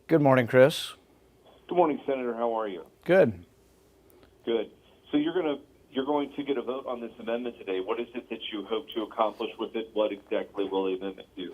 Good morning, Chris. Good morning, Senator. How are you? Good. Good. So you're going to get a vote on this amendment today. What is it that you hope to accomplish with it? What exactly will the amendment do?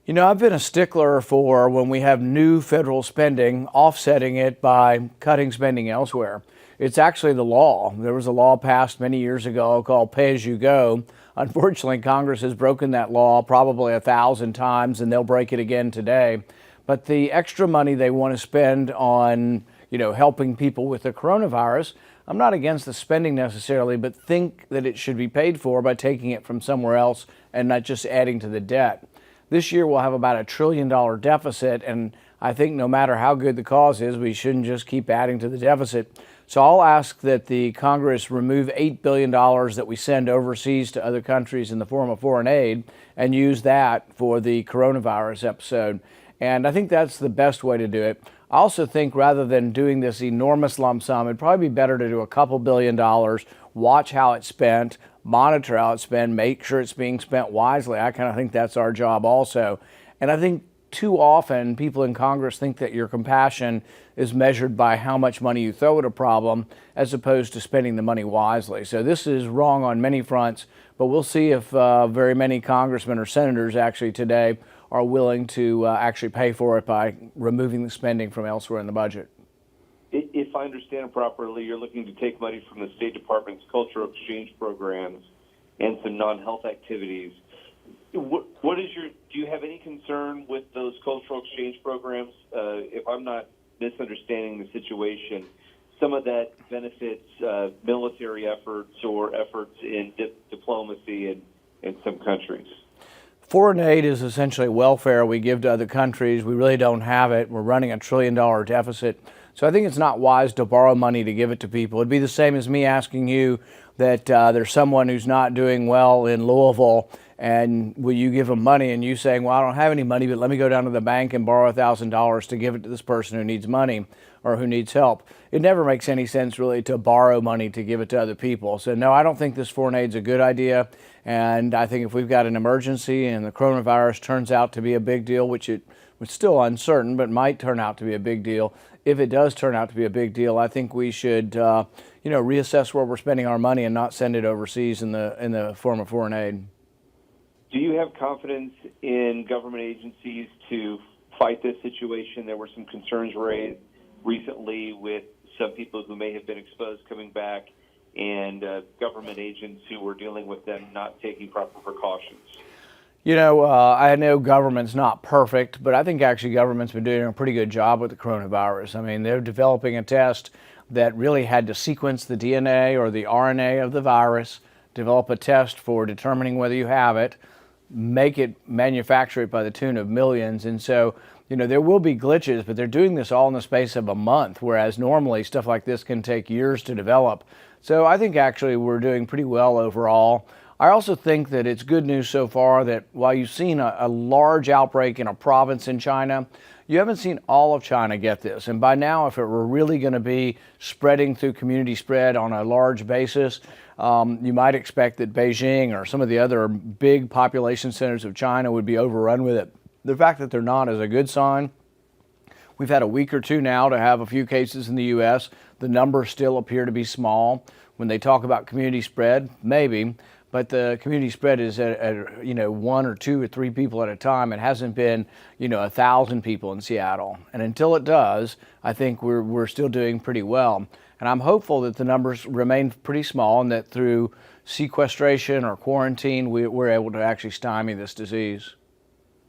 You know, I've been a stickler for when we have new federal spending, offsetting it by cutting spending elsewhere. It's actually the law. There was a law passed many years ago called Pay As You Go. Unfortunately, Congress has broken that law probably 1,000 times, and they'll break it again today. But the extra money they want to spend on, helping people with the coronavirus, I'm not against the spending necessarily, but think that it should be paid for by taking it from somewhere else and not just adding to the debt. This year we'll have about $1 trillion deficit, and I think no matter how good the cause is, we shouldn't just keep adding to the deficit. So I'll ask that the Congress remove $8 billion that we send overseas to other countries in the form of foreign aid and use that for the coronavirus episode. And I think that's the best way to do it. I also think rather than doing this enormous lump sum, it'd probably be better to do a couple $1 billion, watch how it's spent, monitor how it's spent, make sure it's being spent wisely. I kind of think that's our job also. And I think too often people in Congress think that your compassion is measured by how much money you throw at a problem as opposed to spending the money wisely. So this is wrong on many fronts, but we'll see if very many congressmen or senators actually today are willing to actually pay for it by removing the spending from elsewhere in the budget. If I understand properly, you're looking to take money from the State Department's cultural exchange programs and some non-health activities. What is do you have any concern with those cultural exchange programs? If I'm not misunderstanding the situation, some of that benefits military efforts or efforts in diplomacy in some countries. Foreign aid is essentially welfare we give to other countries. We really don't have it. We're running $1 trillion deficit. So I think it's not wise to borrow money to give it to people. It'd be the same as me asking you that there's someone who's not doing well in Louisville, and will you give them money? And you saying, well, I don't have any money, but let me go down to the bank and borrow $1,000 to give it to this person who needs money or who needs help. It never makes any sense really to borrow money to give it to other people. So no, I don't think this foreign aid's a good idea. And I think if we've got an emergency and the coronavirus turns out to be a big deal, which it was still uncertain, but might turn out to be a big deal. If it does turn out to be a big deal, I think we should, reassess where we're spending our money and not send it overseas in the form of foreign aid. Do you have confidence in government agencies to fight this situation? There were some concerns raised recently with some people who may have been exposed coming back and government agents who were dealing with them not taking proper precautions. I know government's not perfect, but I think actually government's been doing a pretty good job with the coronavirus. I mean, they're developing a test that really had to sequence the DNA or the RNA of the virus, develop a test for determining whether you have it, make it, manufacture it by the tune of millions. And so, there will be glitches, but they're doing this all in the space of a month, whereas normally stuff like this can take years to develop. So I think actually we're doing pretty well overall. I also think that it's good news so far that while you've seen a large outbreak in a province in China, you haven't seen all of China get this. And by now, if it were really going to be spreading through community spread on a large basis, you might expect that Beijing or some of the other big population centers of China would be overrun with it. The fact that they're not is a good sign. We've had a week or two now to have a few cases in the U.S. The numbers still appear to be small. When they talk about community spread, maybe, but the community spread is at 1 or 2 or 3 people at a time. It hasn't been 1,000 people in Seattle, and until it does, I think we're still doing pretty well. And I'm hopeful that the numbers remain pretty small and that through sequestration or quarantine, we're able to actually stymie this disease.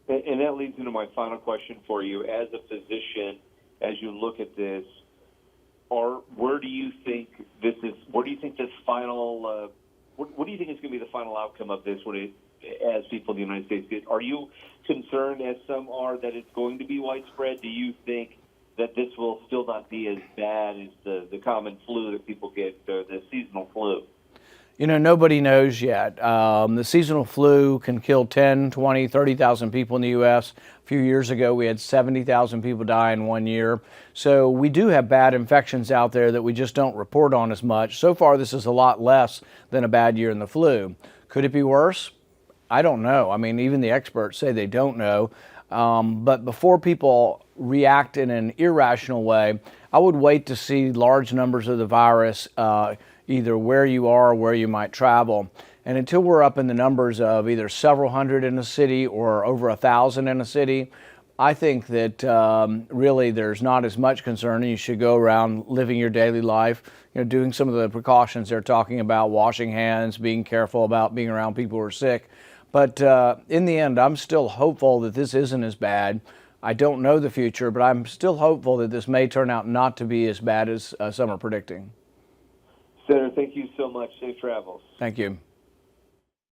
And that leads into my final question for you. As a physician, as you look at this, where do you think this final? What do you think is going to be the final outcome of this? As people in the United States get, are you concerned, as some are, that it's going to be widespread? Do you think that this will still not be as bad as the common flu that people get, the seasonal flu? Nobody knows yet. The seasonal flu can kill 10, 20, 30,000 people in the U.S. A few years ago, we had 70,000 people die in 1 year. So we do have bad infections out there that we just don't report on as much. So far, this is a lot less than a bad year in the flu. Could it be worse? I don't know. I mean, even the experts say they don't know. But before people react in an irrational way, I would wait to see large numbers of the virus either where you are or where you might travel. And until we're up in the numbers of either several hundred in a city or over 1,000 in a city, I think that really there's not as much concern, and you should go around living your daily life, doing some of the precautions they're talking about, washing hands, being careful about being around people who are sick. But in the end, I'm still hopeful that this isn't as bad. I don't know the future, but I'm still hopeful that this may turn out not to be as bad as some are predicting. Senator, thank you so much. Safe travels. Thank you.